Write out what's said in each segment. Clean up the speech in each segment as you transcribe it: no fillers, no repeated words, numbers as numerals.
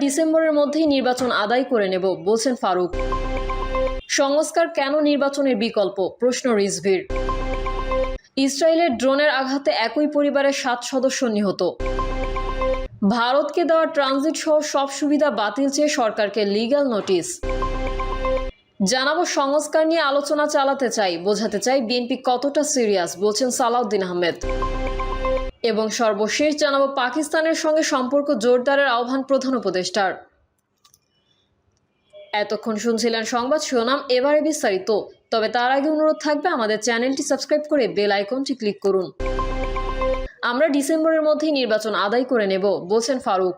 ডিসেম্বরের মধ্যেই নির্বাচন আদায় করে নেব বলছেন ফারুক। সংস্কার কেন নির্বাচনের বিকল্প, প্রশ্ন রিজভির। ইসরায়েলের ড্রোনের আঘাতে একই পরিবারের 7 সদস্য নিহত। ভারতকে দেওয়া ট্রানজিট সহ সব সুবিধা বাতিল চেয়ে সরকারকে লিগ্যাল নোটিশ। জানাবো সংস্কার নিয়ে আলোচনা চালাতে চাই, বোঝাতে চাই বিএনপি কতটা সিরিয়াস, বলছেন সালাউদ্দিন আহমেদ। এবং সর্বশেষ জানাবো পাকিস্তানের সঙ্গে সম্পর্ক জোরদারের আহ্বান প্রধান উপদেষ্টার। এতক্ষণ শুনছিলেন সংবাদ শিরোনাম, এবারে বিস্তারিত। তবে তার আগে অনুরোধ থাকবে আমাদের চ্যানেলটি সাবস্ক্রাইব করে বেল আইকনটি ক্লিক করুন। আমরা ডিসেম্বরের মধ্যেই নির্বাচন আদায় করে নেব বলছেন ফারুক।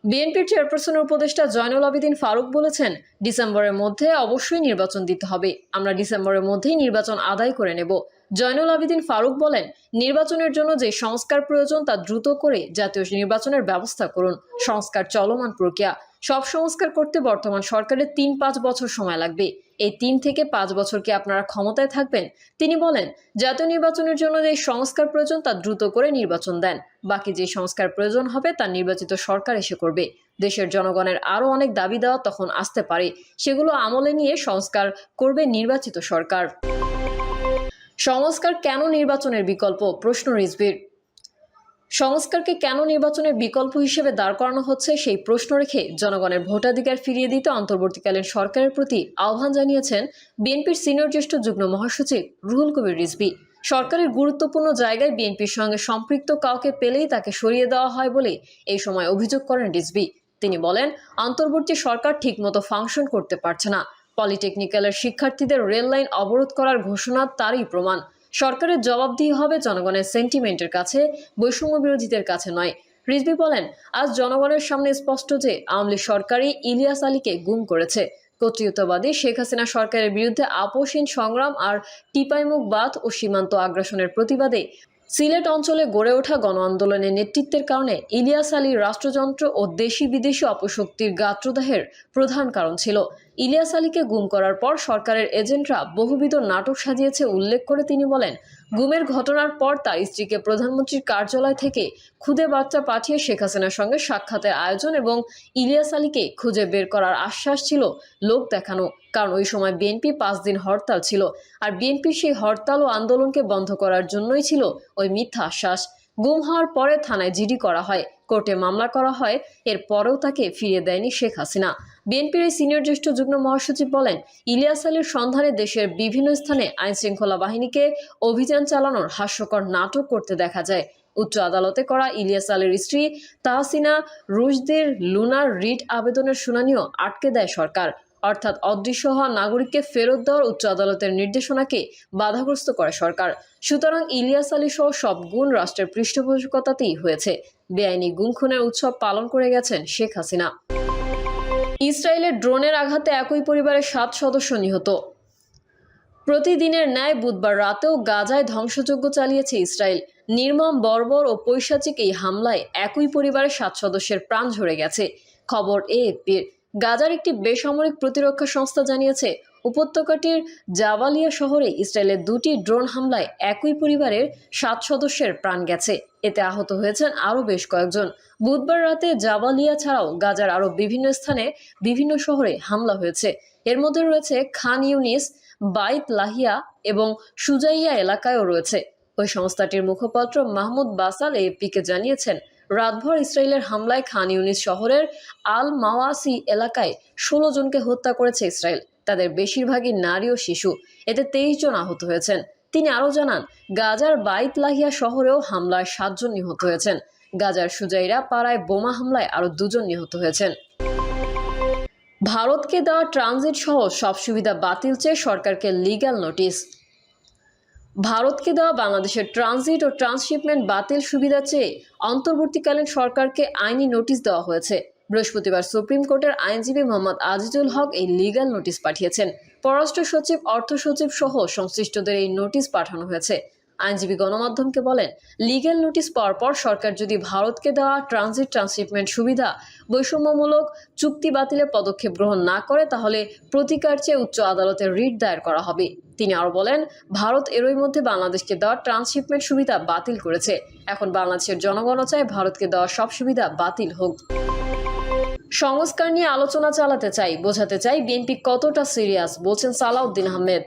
বিএনপির চেয়ারপারসনের উপদেষ্টা জয়নুল আবেদিন ফারুক বলেছেন, ডিসেম্বরের মধ্যে অবশ্যই নির্বাচন দিতে হবে। আমরা ডিসেম্বরের মধ্যেই নির্বাচন আদায় করে নেব। জয়নুল আবেদিন ফারুক বলেন, নির্বাচনের জন্য যে সংস্কার প্রয়োজন তা দ্রুত করে জাতীয় নির্বাচনের ব্যবস্থা করুন। সংস্কার চলমান প্রক্রিয়া, সব সংস্কার করতে বর্তমান সরকারের 3-5 বছর সময় লাগবে। এই 3 থেকে 5 বছর কি আপনারা ক্ষমতায় থাকবেন? তিনি বলেন, জাতীয় নির্বাচনের জন্য যে সংস্কার প্রয়োজন তা দ্রুত করে নির্বাচন দেন। বাকি যে সংস্কার প্রয়োজন হবে তা নির্বাচিত সরকার এসে করবে। দেশের জনগণের আরও অনেক দাবি দেওয়া তখন আসতে পারে, সেগুলো আমলে নিয়ে সংস্কার করবে নির্বাচিত সরকার। সংস্কার কেন নির্বাচনের বিকল্প, প্রশ্ন রিজভির। সংস্কারকে কেন নির্বাচনের বিকল্প হিসেবে দাঁড় করানো হচ্ছে সেই প্রশ্ন রেখে জনগণের ভোটাধিকার ফিরিয়ে দিতে অন্তর্বর্তীকালীন সরকারের প্রতি আহ্বান জানিয়েছেন বিএনপির সিনিয়র জ্যেষ্ঠ যুগ্ম মহাসচিব রুহুল কবির রিজভী। সরকারের গুরুত্বপূর্ণ জায়গায় বিএনপির সঙ্গে সম্পৃক্ত কাউকে পেলেই তাকে সরিয়ে দেওয়া হয় বলে এই সময় অভিযোগ করেন রিজভী। তিনি বলেন, অন্তর্বর্তী সরকার ঠিকমতো ফাংশন করতে পারছে না। পলিটেকনিক্যালের শিক্ষার্থীদের রেল লাইন অবরোধ করার ঘোষণা তারই প্রমাণ। সরকারের জবাবদিহি হবে জনগণের সেন্টিমেন্টের কাছে, বৈষম্য বিরোধীদের কাছে নয়। রিজভী বলেন, আজ জনগণের সামনে স্পষ্ট যে আওয়ামী লীগ সরকারই ইলিয়াস আলীকে গুম করেছে। কর্তৃত্ববাদী শেখ হাসিনা সরকারের বিরুদ্ধে আপোষহীন সংগ্রাম আর টিপাইমুখ বাঁধ ও সীমান্ত আগ্রাসনের প্রতিবাদে সিলেট অঞ্চলে গড়ে ওঠা গণ আন্দোলনের নেতৃত্বের কারণে ইলিয়াস আলী রাষ্ট্রযন্ত্র ও দেশি বিদেশি অপশক্তির গাত্রদাহের প্রধান কারণ ছিল। ইলিয়াস আলীকে গুম করার পর সরকারের এজেন্টরা বহুবিধ নাটক সাজিয়েছে উল্লেখ করে তিনি বলেন, গুমের ঘটনার পর তার স্ত্রীকে প্রধানমন্ত্রীর কার্যালয় থেকে খুদে বার্তা পাঠিয়ে শেখ হাসিনার সঙ্গে সাক্ষাতের আয়োজন এবং ইলিয়াস আলীকে খুঁজে বের করার আশ্বাস ছিল লোক দেখানো। কারণ ওই সময় বিএনপি 5 দিন হরতাল ছিল, আর বিএনপির সেই হরতাল ও আন্দোলনকে বন্ধ করার জন্যই ছিল ওই মিথ্যা আশ্বাস। গুম হওয়ার পরে থানায় জিডি করা হয়, কোর্টে মামলা করা হয়, এর পরেও তাকে ফিরিয়ে দেয়নি শেখ হাসিনা। বিএনপির এই সিনিয়র জ্যেষ্ঠ যুগ্ম মহাসচিব বলেন, ইলিয়াস আলীর সন্ধানে দেশের বিভিন্ন স্থানে আইনশৃঙ্খলা বাহিনীকে অভিযান চালানোর হাস্যকর নাটক করতে দেখা যায়। উচ্চ আদালতে করা ইলিয়াস আলীর স্ত্রী তাহসিনা রুশদীর লুনার রিট আবেদনের শুনানিও আটকে দেয় সরকার। অর্থাৎ অদৃশ্য হওয়া নাগরিককে ফেরত দেওয়ার উচ্চ আদালতের নির্দেশনাকে বাধাগ্রস্ত করে সরকার। সুতরাং ইলিয়াস আলী সহ সব গুণ রাষ্ট্রের পৃষ্ঠপোষকতাতেই হয়েছে। বেআইনি গুম খুনের উৎসব পালন করে গেছেন শেখ হাসিনা। ইসরায়েলের ড্রোনের আঘাতে একই পরিবারের 7 সদস্য নিহত। প্রতিদিনের ন্যায় বুধবার রাতেও গাজায় ধ্বংসযজ্ঞ চালিয়েছে ইসরায়েল। নির্মম, বর্বর ও পৈশাচিক এই হামলায় একই পরিবারের 7 সদস্যের প্রাণ ঝরে গেছে। খবর এএফপির। গাজার একটি বেসামরিক প্রতিরক্ষা সংস্থা জানিয়েছে, উপত্যকাটির জাবালিয়া শহরে ইসরায়েলের 2টি ড্রোন হামলায় একই পরিবারের 7 সদস্যের প্রাণ গেছে। এতে আহত হয়েছেন আরও বেশ কয়েকজন। বুধবার রাতে জাবালিয়া ছাড়াও গাজার আরও বিভিন্ন স্থানে বিভিন্ন শহরে হামলা হয়েছে। এর মধ্যে রয়েছে খান ইউনিস, বাইত লাহিয়া এবং সুজাইয়া এলাকায়ও রয়েছে। ওই সংস্থাটির মুখপাত্র মাহমুদ বাসাল এএফপিকে জানিয়েছেন, রাতভর ইসরায়েলের হামলায় খান ইউনিস শহরের আল মাওয়াসি এলাকায় 16 জনকে হত্যা করেছে ইসরায়েল। তাদের বেশিরভাগই নারী ও শিশু। এতে 23 জন আহত হয়েছেন। তিনি আরও জানান, গাজার বাইত লাহিয়া শহরেও হামলায় 7 জন নিহত হয়েছেন। গাজার সুজাইরা পাড়ায় বোমা হামলায় আরও 2 জন নিহত হয়েছেন। ভারতকে দেওয়া ট্রানজিট সহ সব সুবিধা বাতিল চেয়ে সরকারকে লিগ্যাল নোটিশ। ভারতকে দেওয়া বাংলাদেশের ট্রানজিট ও ট্রান্সশিপমেন্ট বাতিল সুবিধা চেয়ে অন্তর্বর্তীকালীন সরকারকে আইনি নোটিশ দেওয়া হয়েছে। বৃহস্পতিবার সুপ্রিম কোর্টের আইনজীবী মোহাম্মদ আজিজুল হক এই লিগ্যাল নোটিশ পাঠিয়েছেন। পররাষ্ট্র সচিব, অর্থ সচিব সহ সংশ্লিষ্টদের এই নোটিশ পাঠানো হয়েছে। আইনজীবী গণমাধ্যমকে বলেন, লিগ্যাল নোটিশ পাওয়ার পর সরকার যদি ভারতকে দেওয়া ট্রানজিট ট্রান্সশিপমেন্ট সুবিধা বৈষম্যমূলক চুক্তি বাতিলের পদক্ষেপ গ্রহণ না করে তাহলে প্রতিকার চেয়ে উচ্চ আদালতে রিট দায়ের করা হবে। তিনি আরও বলেন, ভারত এরই মধ্যে বাংলাদেশকে দেওয়া ট্রান্সশিপমেন্ট সুবিধা বাতিল করেছে। এখন বাংলাদেশের জনগণও চায় ভারতকে দেওয়া সব সুবিধা বাতিল হোক। সংস্কার নিয়ে আলোচনা চালাতে চাই, বোঝাতে চাই বিএনপি কতটা সিরিয়াস, বলছেন সালাউদ্দিন আহমেদ।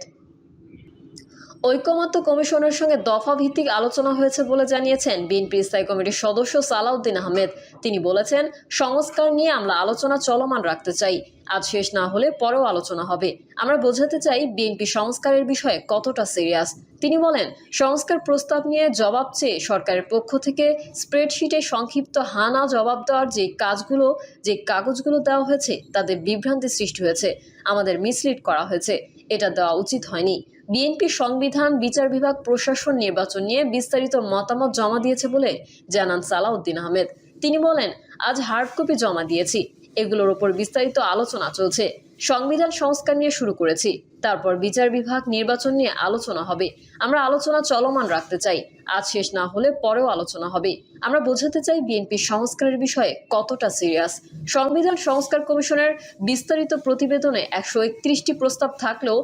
ঐকমত্য কমিশনের সঙ্গে দফা ভিত্তিক আলোচনা হয়েছে বলে জানিয়েছেন বিএনপি স্থায়ী কমিটির সদস্য সালাউদ্দিন আহমেদ। তিনি বলেছেন, সংস্কার নিয়ে আমরা আলোচনা চলমান রাখতে চাই, আজ শেষ না হলে পরেও আলোচনা হবে। আমরা বোঝাতে চাই বিএনপি সংস্কারের বিষয়ে কতটা সিরিয়াস। তিনি বলেন, সংস্কার প্রস্তাব নিয়ে জবাব চেয়ে সরকারের পক্ষ থেকে স্প্রেডশিটে সংক্ষিপ্ত হানা জবাব দেওয়ার যে কাগজগুলো দেওয়া হয়েছে তাতে বিভ্রান্তি সৃষ্টি হয়েছে, আমাদের মিসলিড করা হয়েছে, এটা দেওয়া উচিত হয়নি। বিএনপি সংবিধান, বিচার বিভাগ, প্রশাসন, নির্বাচন নিয়ে বিস্তারিত মতামত জমা দিয়েছে বলে জানান সালাউদ্দিন আহমেদ। তিনি বলেন, আজ হার্ড কপি জমা দিয়েছি, এগুলোর ওপর বিস্তারিত আলোচনা চলছে। সংবিধান সংস্কার নিয়ে শুরু করেছি, তারপর বিচার বিভাগ, নির্বাচন নিয়ে আলোচনা হবে। আমরা আলোচনা চলমান রাখতে চাই, আজ শেষ না হলে পরেও আলোচনা হবে। আমরা বোঝাতে চাই বিএনপি সংস্কারের বিষয়ে কতটা সিরিয়াস। সংবিধান সংস্কার কমিশনের বিস্তারিত প্রতিবেদনে 131টি প্রস্তাব থাকলেও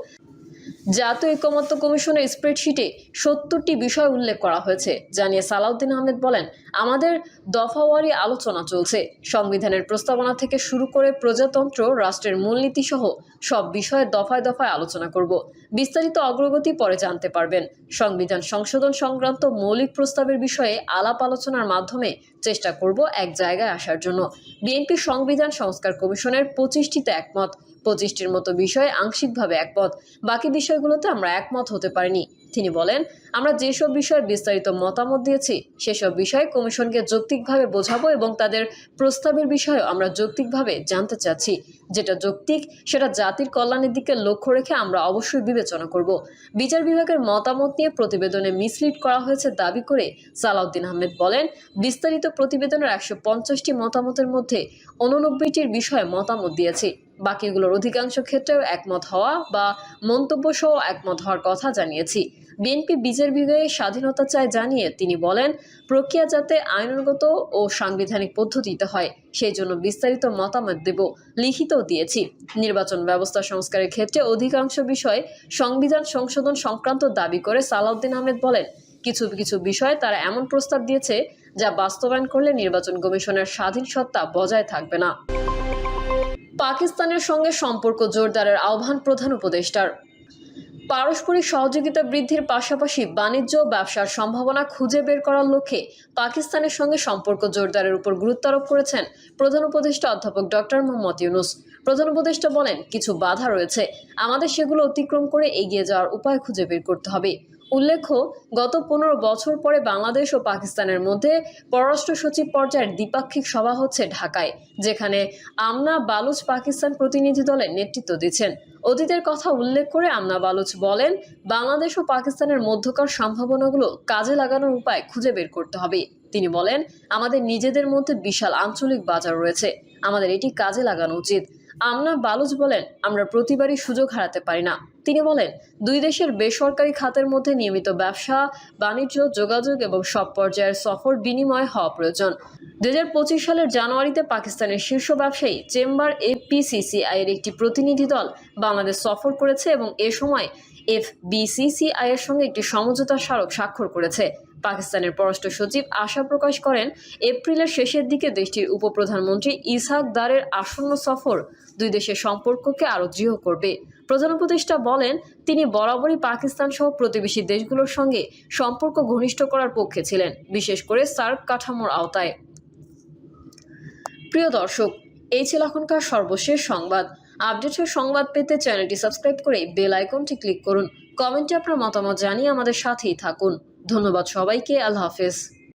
জাতীয় ঐকমত্য কমিশনের স্প্রেডশিটে 70টি বিষয় উল্লেখ করা হয়েছে জানিয়ে সালাউদ্দিন আহমেদ বলেন, আমাদের দফাওয়ারি আলোচনা চলছে। সংবিধানের প্রস্তাবনা থেকে শুরু করে প্রজাতন্ত্র, রাষ্ট্রের মূলনীতি সহ সব বিষয়ে দফায় দফায় আলোচনা করব। বিস্তারিত অগ্রগতি পরে জানতে পারবেন। সংবিধান সংশোধন সংক্রান্ত মৌলিক প্রস্তাবের বিষয়ে আলাপ আলোচনার মাধ্যমে চেষ্টা করব এক জায়গায় আসার জন্য। বিএনপি সংবিধান সংস্কার কমিশনের 25টিতে একমত, 25টির মতো বিষয়ে আংশিকভাবে একমত, বাকি বিষয়গুলোতে আমরা একমত হতে পারিনি। তিনি বলেন, আমরা যেসব বিষয়ে বিস্তারিত মতামত দিয়েছি সেসব বিষয়ে কমিশনকে যৌক্তিকভাবে বোঝাবো এবং তাদের প্রস্তাবের বিষয়েও আমরা যৌক্তিকভাবে জানতে চাচ্ছি। যেটা যৌক্তিক সেটা জাতির কল্যাণের দিকে লক্ষ্য রেখে আমরা অবশ্যই বিবেচনা করব। বিচার বিভাগের মতামত নিয়ে প্রতিবেদনে মিসলিড করা হয়েছে দাবি করে সালাউদ্দিন আহমেদ বলেন, বিস্তারিত প্রতিবেদনের 150টি মতামতের মধ্যে 89টির বিষয়ে মতামত দিয়েছি, বাকিগুলোর অধিকাংশ ক্ষেত্রেও একমত হওয়া বা মন্তব্য সহ একমত হওয়ার কথা জানিয়েছি। বিএনপি বিচার বিভাগের স্বাধীনতা চায় জানিয়ে তিনি বলেন, প্রক্রিয়া যাতে আইনগত ও সাংবিধানিক পদ্ধতিতে হয় সেই জন্য বিস্তারিত মতামত দেব, লিখিতও দিয়েছি। নির্বাচন ব্যবস্থা সংস্কারের ক্ষেত্রে অধিকাংশ বিষয় সংবিধান সংশোধন সংক্রান্ত দাবি করে সালাউদ্দিন আহমেদ বলেন, কিছু কিছু বিষয়ে তারা এমন প্রস্তাব দিয়েছে যা বাস্তবায়ন করলে নির্বাচন কমিশনের স্বাধীন সত্তা বজায় থাকবে না। পাকিস্তানের সঙ্গে সম্পর্ক জোরদারের আহ্বান প্রধান উপদেষ্টার। পারস্পরিক সহযোগিতা বৃদ্ধির পাশাপাশি বাণিজ্য ও ব্যবসার সম্ভাবনা খুঁজে বের করার লক্ষ্যে পাকিস্তানের সঙ্গে সম্পর্ক জোরদারের উপর গুরুত্ব আরোপ করেছেন প্রধান উপদেষ্টা অধ্যাপক ডক্টর মোহাম্মদ ইউনূস। প্রধান উপদেষ্টা বলেন, কিছু বাধা রয়েছে, আমাদের সেগুলো অতিক্রম করে এগিয়ে যাওয়ার উপায় খুঁজে বের করতে হবে। উল্লেখ্য, গত 15 বছর পরে বাংলাদেশ ও পাকিস্তানের মধ্যে পররাষ্ট্র সচিব পর্যায়ের দ্বিপাক্ষিক সভা হচ্ছে ঢাকায়, যেখানে আমনা বালুচ পাকিস্তান প্রতিনিধি দলের নেতৃত্ব দিচ্ছেন। অতীতের কথা উল্লেখ করে আমনা বালুচ বলেন, বাংলাদেশ ও পাকিস্তানের মধ্যকার সম্ভাবনাগুলো কাজে লাগানোর উপায় খুঁজে বের করতে হবে। তিনি বলেন, আমাদের নিজেদের মধ্যে বিশাল আঞ্চলিক বাজার রয়েছে, আমাদের এটি কাজে লাগানো উচিত। আমনা বালুচ বলেন, আমরা প্রতিবারই সুযোগ হারাতে পারি না। তিনি বলেন, দুই দেশের বেসরকারি খাতের মধ্যে নিয়মিত ব্যবসা, বাণিজ্য, যোগাযোগ এবং সব পর্যায়ের সফর বিনিময় হওয়া প্রয়োজন। 2025 সালের জানুয়ারিতে পাকিস্তানের শীর্ষ ব্যবসায়ী চেম্বার FPCCI এর একটি প্রতিনিধি দল বাংলাদেশ সফর করেছে এবং এ সময় FBCCI এর সঙ্গে একটি সমঝোতা স্মারক স্বাক্ষর করেছে। পাকিস্তানের পররাষ্ট্র সচিব আশা প্রকাশ করেন, এপ্রিলের শেষের দিকে দেশটির উপপ্রধানমন্ত্রী ইসহাক দারের আসন্ন সফর দুই দেশের সম্পর্ককে আরও দৃঢ় করবে। প্রধান উপদেষ্টা বলেন, তিনি বরাবরই পাকিস্তান সহ প্রতিবেশী দেশগুলোর সঙ্গে সম্পর্ক ঘনিষ্ঠ করার পক্ষে ছিলেন, বিশেষ করে সার্ক কাঠামোর আওতায়। প্রিয় দর্শক, এই ছিল এখনকার সর্বশেষ সংবাদ। আপডেটের সংবাদ পেতে চ্যানেলটি সাবস্ক্রাইব করে বেল আইকনটি ক্লিক করুন। কমেন্টে আপনার মতামত জানিয়ে আমাদের সাথেই থাকুন। ধন্যবাদ সবাইকে। আল্লাহ হাফেজ।